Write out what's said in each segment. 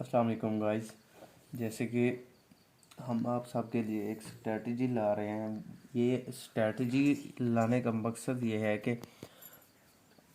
अस्सलाम वालेकुम गाइस। जैसे कि हम आप सबके लिए एक स्ट्रेटजी ला रहे हैं। ये स्ट्रेटजी लाने का मकसद ये है कि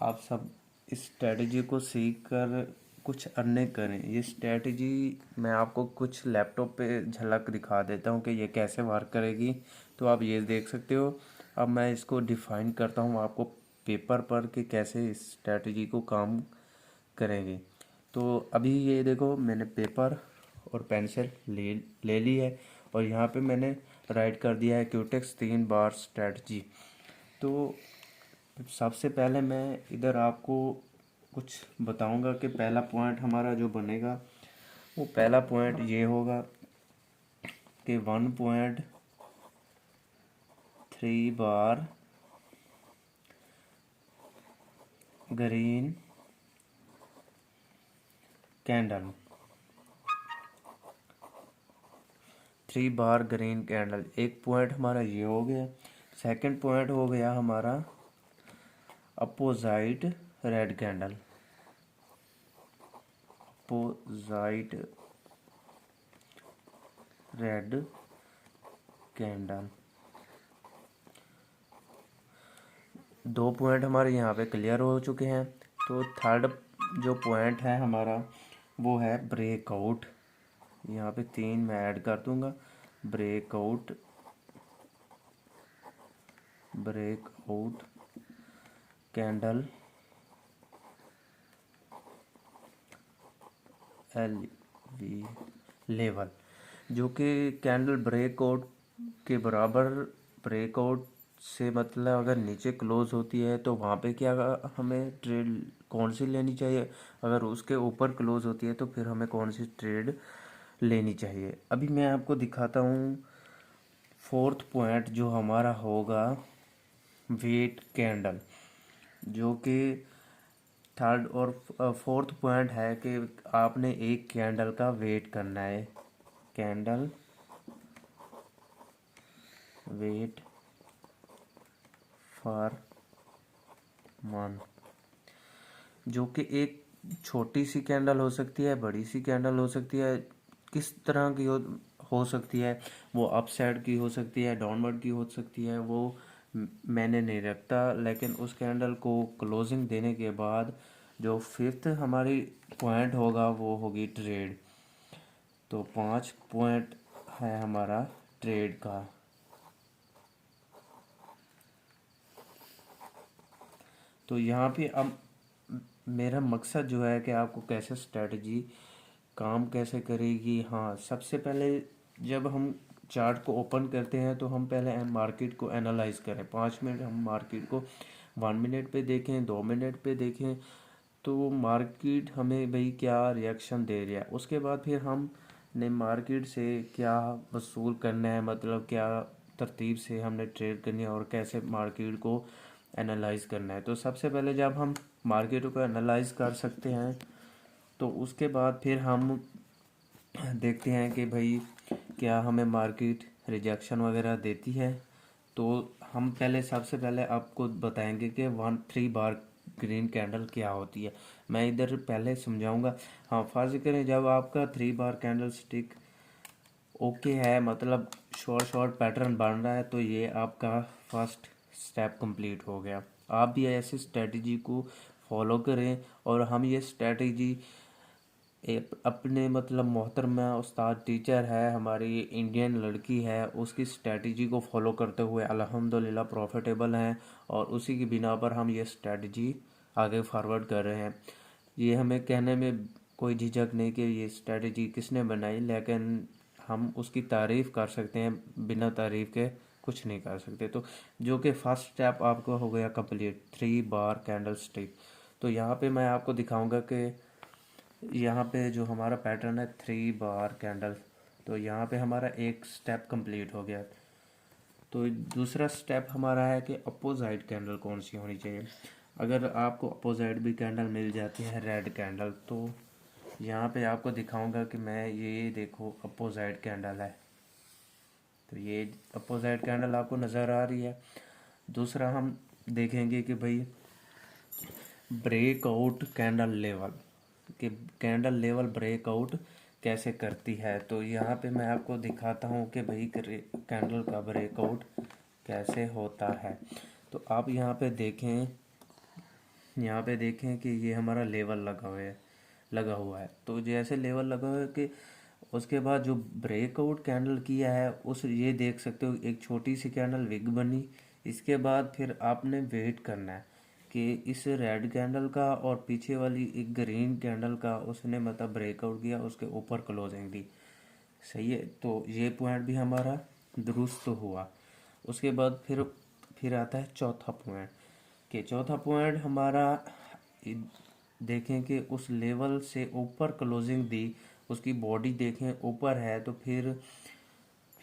आप सब इस स्ट्रेटजी को सीख कर कुछ अर्निंग करें। ये स्ट्रेटजी मैं आपको कुछ लैपटॉप पे झलक दिखा देता हूँ कि ये कैसे वर्क करेगी, तो आप ये देख सकते हो। अब मैं इसको डिफ़ाइन करता हूँ आपको पेपर पर कि कैसे इस स्ट्रेटजी को काम करेंगे। तो अभी ये देखो, मैंने पेपर और पेंसिल ले ले ली है और यहाँ पे मैंने राइट कर दिया है क्यूटेक्स 3 बार स्ट्रेटजी। तो सबसे पहले मैं इधर आपको कुछ बताऊंगा कि पहला पॉइंट हमारा जो बनेगा वो पहला पॉइंट ये होगा कि 1.3 बार ग्रीन कैंडल, 3 बार ग्रीन कैंडल, एक पॉइंट हमारा ये हो गया। सेकंड पॉइंट हो गया हमारा opposite red candle, opposite red candle. दो पॉइंट हमारे यहाँ पे क्लियर हो चुके हैं। तो थर्ड जो पॉइंट है हमारा वो है ब्रेकआउट। यहाँ पे 3 मैं ऐड कर दूंगा। Breakout, breakout candle, LV level, जो कि कैंडल ब्रेकआउट के बराबर। ब्रेकआउट से मतलब अगर नीचे क्लोज होती है तो वहाँ पे क्या हमें ट्रेड कौन सी लेनी चाहिए, अगर उसके ऊपर क्लोज होती है तो फिर हमें कौन सी ट्रेड लेनी चाहिए। अभी मैं आपको दिखाता हूँ फोर्थ पॉइंट जो हमारा होगा वेट कैंडल, जो कि थर्ड और फोर्थ पॉइंट है कि आपने एक कैंडल का वेट करना है। कैंडल वेट फॉर मंथ, जो कि एक छोटी सी कैंडल हो सकती है, बड़ी सी कैंडल हो सकती है, किस तरह की हो सकती है। वो अप साइड की हो सकती है, डाउनवर्ड की हो सकती है, वो मैंने नहीं रखता। लेकिन उस कैंडल को क्लोजिंग देने के बाद जो फिफ्थ हमारी पॉइंट होगा वो होगी ट्रेड। तो 5 पॉइंट है हमारा ट्रेड का। तो यहाँ पे अब मेरा मकसद जो है कि आपको कैसे स्ट्रेटजी काम कैसे करेगी। हाँ, सबसे पहले जब हम चार्ट को ओपन करते हैं तो हम पहले मार्केट को एनालाइज करें। 5 मिनट हम मार्केट को 1 मिनट पे देखें, 2 मिनट पे देखें, तो मार्केट हमें भाई क्या रिएक्शन दे रहा है। उसके बाद फिर हम ने मार्केट से क्या वसूल करना है, मतलब क्या तरतीब से हमने ट्रेड करनी है और कैसे मार्केट को एनालाइज करना है। तो सबसे पहले जब हम मार्केट को एनालाइज कर सकते हैं तो उसके बाद फिर हम देखते हैं कि भाई क्या हमें मार्केट रिजेक्शन वगैरह देती है। तो हम पहले सबसे पहले आपको बताएंगे कि 3 बार ग्रीन कैंडल क्या होती है। मैं इधर पहले समझाऊंगा। हाँ, फर्ज करें जब आपका 3 बार कैंडल स्टिक ओके है, मतलब शॉर्ट शॉर्ट पैटर्न बन रहा है, तो ये आपका फर्स्ट स्टेप कंप्लीट हो गया। आप भी ऐसे स्ट्रेटजी को फॉलो करें और हम ये स्ट्रेटजी अपने मतलब मोहतरमा उस्ताद टीचर है, हमारी इंडियन लड़की है, उसकी स्ट्रेटजी को फॉलो करते हुए अल्हम्दुलिल्लाह प्रॉफिटेबल हैं और उसी की बिना पर हम ये स्ट्रेटजी आगे फॉरवर्ड कर रहे हैं। ये हमें कहने में कोई झिझक नहीं कि ये स्ट्रेटजी किसने बनाई, लेकिन हम उसकी तारीफ़ कर सकते हैं, बिना तारीफ़ के कुछ नहीं कर सकते। तो जो कि फर्स्ट स्टेप आपको हो गया कंप्लीट, 3 बार कैंडल स्टिक। तो यहाँ पे मैं आपको दिखाऊंगा कि यहाँ पे जो हमारा पैटर्न है 3 बार कैंडल, तो यहाँ पे हमारा एक स्टेप कंप्लीट हो गया। तो दूसरा स्टेप हमारा है कि अपोजिट कैंडल कौन सी होनी चाहिए। अगर आपको अपोजिट भी कैंडल मिल जाती है रेड कैंडल, तो यहाँ पे आपको दिखाऊंगा कि मैं ये देखो अपोजिट कैंडल है, तो ये अपोजिट कैंडल आपको नज़र आ रही है। दूसरा हम देखेंगे कि भाई ब्रेकआउट कैंडल लेवल, कि कैंडल लेवल ब्रेकआउट कैसे करती है। तो यहाँ पे मैं आपको दिखाता हूँ कि भाई कैंडल का ब्रेकआउट कैसे होता है। तो आप यहाँ पे देखें कि ये हमारा लेवल लगा हुआ है। तो जैसे लेवल लगा हुआ है कि उसके बाद जो ब्रेकआउट कैंडल किया है उस ये देख सकते हो एक छोटी सी कैंडल विग बनी। इसके बाद फिर आपने वेट करना है कि इस रेड कैंडल का और पीछे वाली एक ग्रीन कैंडल का उसने मतलब ब्रेकआउट किया, उसके ऊपर क्लोजिंग दी। सही है, तो ये पॉइंट भी हमारा दुरुस्त हुआ। उसके बाद फिर आता है चौथा पॉइंट कि चौथा पॉइंट हमारा देखें कि उस लेवल से ऊपर क्लोजिंग दी, उसकी बॉडी देखें ऊपर है। तो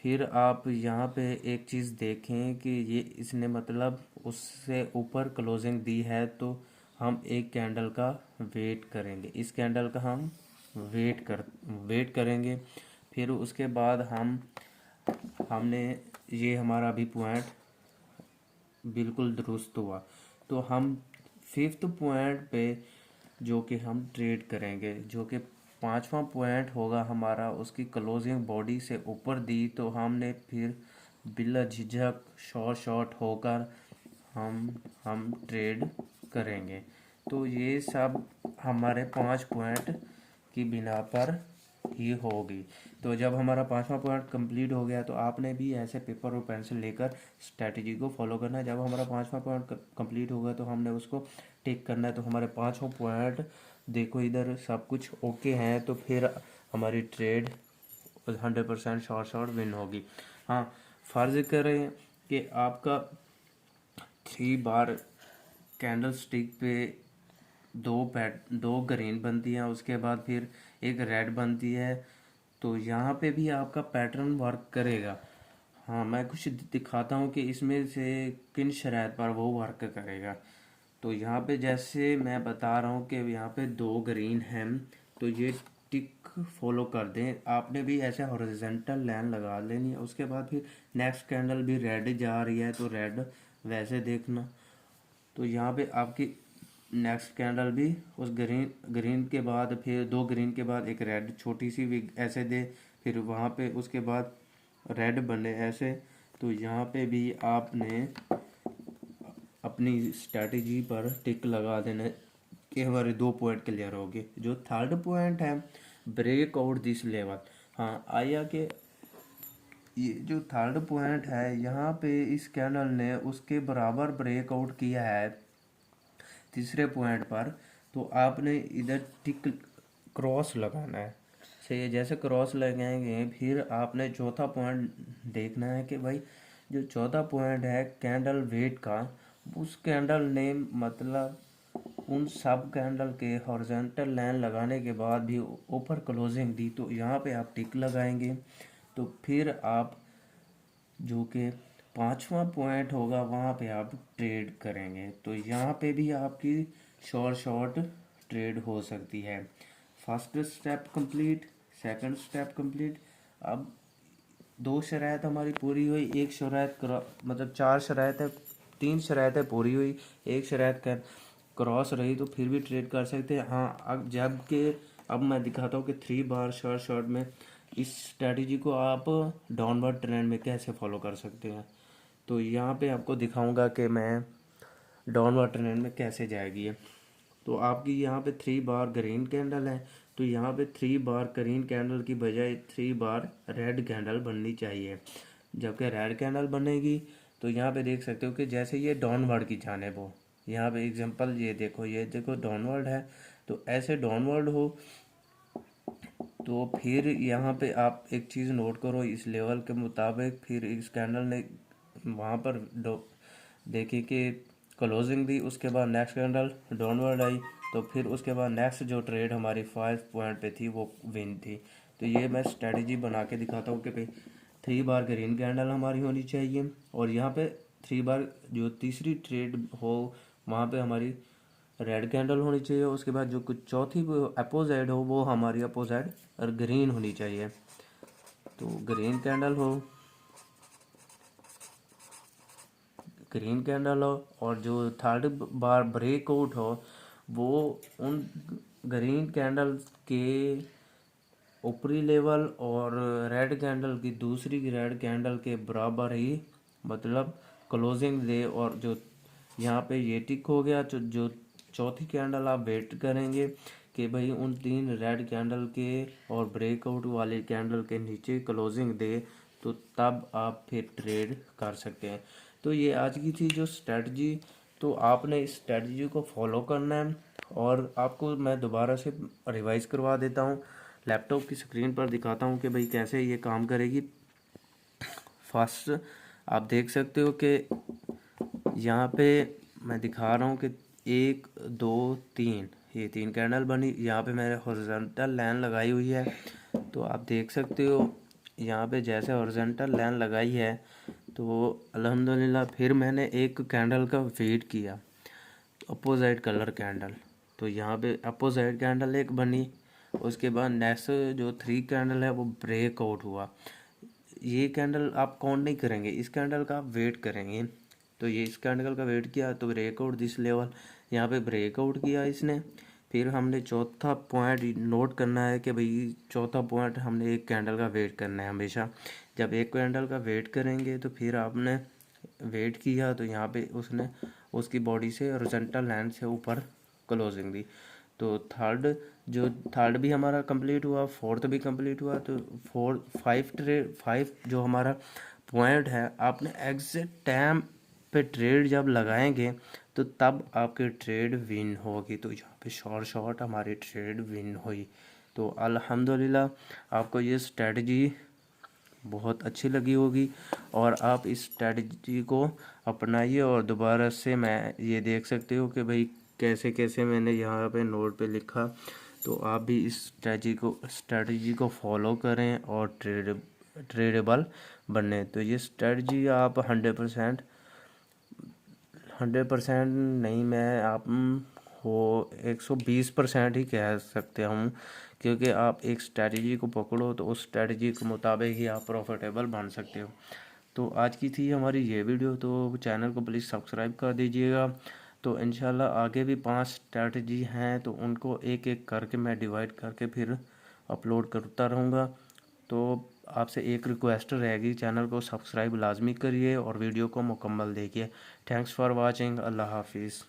फिर आप यहाँ पे एक चीज़ देखें कि ये इसने मतलब उससे ऊपर क्लोजिंग दी है। तो हम एक कैंडल का वेट करेंगे, इस कैंडल का हम वेट करेंगे। फिर उसके बाद हमने ये हमारा भी पॉइंट बिल्कुल दुरुस्त हुआ। तो हम फिफ्थ पॉइंट पे जो कि हम ट्रेड करेंगे, जो कि पांचवा पॉइंट होगा हमारा, उसकी क्लोजिंग बॉडी से ऊपर दी तो हमने फिर बिला झिझक शॉर्ट होकर हम ट्रेड करेंगे। तो ये सब हमारे 5 पॉइंट की बिना पर ही होगी। तो जब हमारा पांचवा पॉइंट कंप्लीट हो गया तो आपने भी ऐसे पेपर और पेंसिल लेकर स्ट्रेटजी को फॉलो करना है। जब हमारा पांचवा पॉइंट कंप्लीट होगा तो हमने उसको टिक करना है। तो हमारे पांचों पॉइंट देखो इधर सब कुछ ओके हैं, तो फिर हमारी ट्रेड 100% शॉर्ट विन होगी। हाँ, फर्ज करें कि आपका 3 बार कैंडल स्टिक पे दो ग्रीन बनती हैं, उसके बाद फिर एक रेड बनती है। तो यहाँ पे भी आपका पैटर्न वर्क करेगा। हाँ, मैं कुछ दिखाता हूँ कि इसमें से किन शराइत पर वो वर्क करेगा। तो यहाँ पे जैसे मैं बता रहा हूँ कि यहाँ पे 2 ग्रीन हैं, तो ये टिक फॉलो कर दें। आपने भी ऐसे हॉरिजॉन्टल लाइन लगा लेनी है। उसके बाद फिर नेक्स्ट कैंडल भी रेड जा रही है तो रेड वैसे देखना। तो यहाँ पे आपकी नेक्स्ट कैंडल भी उस ग्रीन के बाद फिर 2 ग्रीन के बाद एक रेड छोटी सी भी ऐसे दे, फिर वहाँ पे उसके बाद रेड बने ऐसे। तो यहाँ पे भी आपने अपनी स्ट्रैटेजी पर टिक लगा देना कि हमारे 2 पॉइंट क्लियर हो गए। जो थर्ड पॉइंट है ब्रेक आउट दिस लेवल। हाँ, आया कि ये जो थर्ड पॉइंट है यहाँ पे इस कैंडल ने उसके बराबर ब्रेकआउट किया है तीसरे पॉइंट पर। तो आपने इधर टिक क्रॉस लगाना है। सही है, जैसे क्रॉस लगाएंगे फिर आपने चौथा पॉइंट देखना है कि भाई जो चौथा पॉइंट है कैंडल वेट का, उस कैंडल ने मतलब उन सब कैंडल के हॉरिजॉन्टल लाइन लगाने के बाद भी ऊपर क्लोजिंग दी। तो यहाँ पे आप टिक लगाएंगे। तो फिर आप जो कि पांचवा पॉइंट होगा वहाँ पे आप ट्रेड करेंगे। तो यहाँ पे भी आपकी शॉर्ट ट्रेड हो सकती है। First step complete, second step complete. अब 2 शराइत हमारी पूरी हुई, एक शराइत मतलब 4 शराइत है, 3 शराइतें पूरी हुई, एक शराइत क्रॉस रही तो फिर भी ट्रेड कर सकते हैं। हाँ, अब मैं दिखाता हूँ कि 3 बार शॉर्ट में इस स्ट्रैटेजी को आप डाउनवर्ड ट्रेंड में कैसे फॉलो कर सकते हैं। तो यहाँ पे आपको दिखाऊंगा कि मैं डाउनवर्ड ट्रेंड में कैसे जाएगी ये। तो आपकी यहाँ पे 3 बार ग्रीन कैंडल है, तो यहाँ पे 3 बार ग्रीन कैंडल की बजाय 3 बार रेड कैंडल बननी चाहिए। जबकि रेड कैंडल बनेगी तो यहाँ पे देख सकते हो कि जैसे ये डाउनवर्ड की जानिब हो। यहाँ पे एग्जांपल ये देखो डाउनवर्ड है, तो ऐसे डाउनवर्ड हो। तो फिर यहाँ पे आप एक चीज़ नोट करो, इस लेवल के मुताबिक फिर इस कैंडल ने वहाँ पर देखी कि क्लोजिंग दी, उसके बाद नेक्स्ट कैंडल डाउनवर्ड आई। तो फिर उसके बाद नेक्स्ट जो ट्रेड हमारी 5 पॉइंट पे थी वो विन थी। तो ये मैं स्ट्रेटजी बना के दिखाता हूँ कि भाई 3 बार ग्रीन कैंडल हमारी होनी चाहिए, और यहाँ पे 3 बार जो तीसरी ट्रेड हो वहाँ पे हमारी रेड कैंडल होनी चाहिए। उसके बाद जो कुछ चौथी अपोजिट हो वो हमारी अपोजिट और ग्रीन होनी चाहिए। तो ग्रीन कैंडल हो और जो थर्ड बार ब्रेकआउट हो वो उन ग्रीन कैंडल के ऊपरी लेवल और रेड कैंडल की दूसरी रेड कैंडल के बराबर ही मतलब क्लोजिंग दे। और जो यहाँ पे ये टिक हो गया, जो चौथी कैंडल आप वेट करेंगे कि भाई उन 3 रेड कैंडल के और ब्रेकआउट वाले कैंडल के नीचे क्लोजिंग दे, तो तब आप फिर ट्रेड कर सकते हैं। तो ये आज की थी जो स्ट्रेटजी, तो आपने इस स्ट्रेटजी को फॉलो करना है। और आपको मैं दोबारा से रिवाइज करवा देता हूँ, लैपटॉप की स्क्रीन पर दिखाता हूँ कि भाई कैसे ये काम करेगी। फर्स्ट आप देख सकते हो कि यहाँ पे मैं दिखा रहा हूँ कि 1 2 3 ये 3 कैंडल बनी। यहाँ पे मैंने हॉरिजॉन्टल लाइन लगाई हुई है, तो आप देख सकते हो यहाँ पे जैसे हॉरिजॉन्टल लाइन लगाई है तो अल्हम्दुलिल्लाह फिर मैंने एक कैंडल का वेट किया अपोजिट कलर कैंडल, तो यहाँ पे अपोजिट कैंडल एक बनी। उसके बाद नेक्स्ट जो 3 कैंडल है वो ब्रेकआउट हुआ। ये कैंडल आप काउंट नहीं करेंगे, इस कैंडल का आप वेट करेंगे। तो ये इस कैंडल का वेट किया तो ब्रेकआउट दिस लेवल, यहाँ पे ब्रेकआउट किया इसने। फिर हमने चौथा पॉइंट नोट करना है कि भाई चौथा पॉइंट हमने एक कैंडल का वेट करना है हमेशा। जब एक कैंडल का वेट करेंगे तो फिर आपने वेट किया तो यहाँ पे उसने उसकी बॉडी से हॉरिजॉन्टल लाइन से ऊपर क्लोजिंग दी। तो थर्ड भी हमारा कंप्लीट हुआ, फोर्थ भी कंप्लीट हुआ। तो 5 जो हमारा पॉइंट है, आपने एग्जैक्ट टाइम पे ट्रेड जब लगाएंगे तो तब आपकी ट्रेड विन होगी। तो यहाँ पे शॉर्ट हमारी ट्रेड विन हुई। तो अल्हम्दुलिल्लाह आपको ये स्ट्रेटजी बहुत अच्छी लगी होगी और आप इस स्ट्रेटजी को अपनाइए। और दोबारा से मैं ये देख सकते हो कि भाई कैसे कैसे मैंने यहाँ पे नोट पे लिखा। तो आप भी इस स्ट्रेटजी को फॉलो करें और ट्रेडेबल बने। तो ये स्ट्रेटजी आप 100% नहीं, मैं आप हो 120% ही कह सकते हूँ, क्योंकि आप एक स्ट्रेटजी को पकड़ो तो उस स्ट्रेटजी के मुताबिक ही आप प्रॉफिटेबल बन सकते हो। तो आज की थी हमारी ये वीडियो, तो चैनल को प्लीज़ सब्सक्राइब कर दीजिएगा। तो इंशाल्लाह आगे भी 5 स्ट्रेटजी हैं, तो उनको एक एक करके मैं डिवाइड करके फिर अपलोड करता रहूँगा। तो आपसे एक रिक्वेस्ट रहेगी, चैनल को सब्सक्राइब लाजमी करिए और वीडियो को मुकम्मल देखिए। Thanks for watching. अल्लाह हाफिज़।